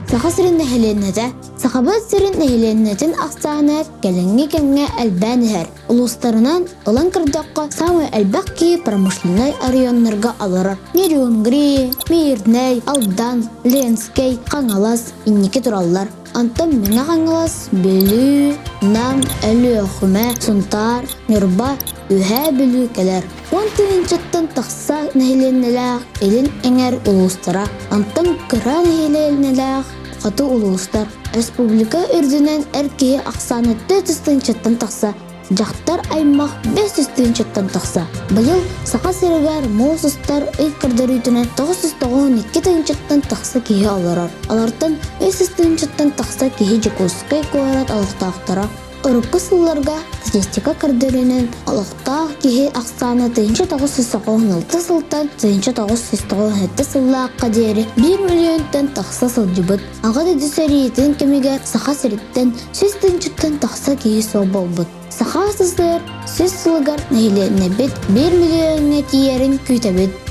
Saha sirin nehilenete, sahabat sirin nehilenetin aksanet gelengi kenge elbaniher. Uluslarından olan kırdakka самый elbaki промышленный районнарга алырар. Нерюнгри, Мирней, Алдан, Ленскей, Қаңалас, иннеке тураллар. Антым меңа Қаңалас, Белü, Нам, Әлі Сунтар, Нюрба, Үхә білу келер. Он түйінчеттен тақса нәхиленеләқ, елін әңер улустара. Антым кыра нәхиленеләқ, қаты улустар. Республика үрдінен әркеге ақсаны 400-четтен тақса, жақтар аймақ 500-четтен тақса. Бұйыл сақа серігер молсыстар ұйқырдар үйтінен 992-четтен тақса кейі алырар. Алартын 500-четтен тақса кейі жекускай көйрат алықтақтара. Ұрыққы сылларға статистика кірдерінен алықтақ кейі ақсаны 1996 сылтан 1997 сыллаққа дері 1 миллионтен тақса сылжыбыт. Ағады дүсәриетін кемегер сақа серіттен 100-четтен тақса кейі сол болбыт. Саха сызыр, сөз сылығар нәйлеріне бет 1 миллионға тиерін күйтәбет.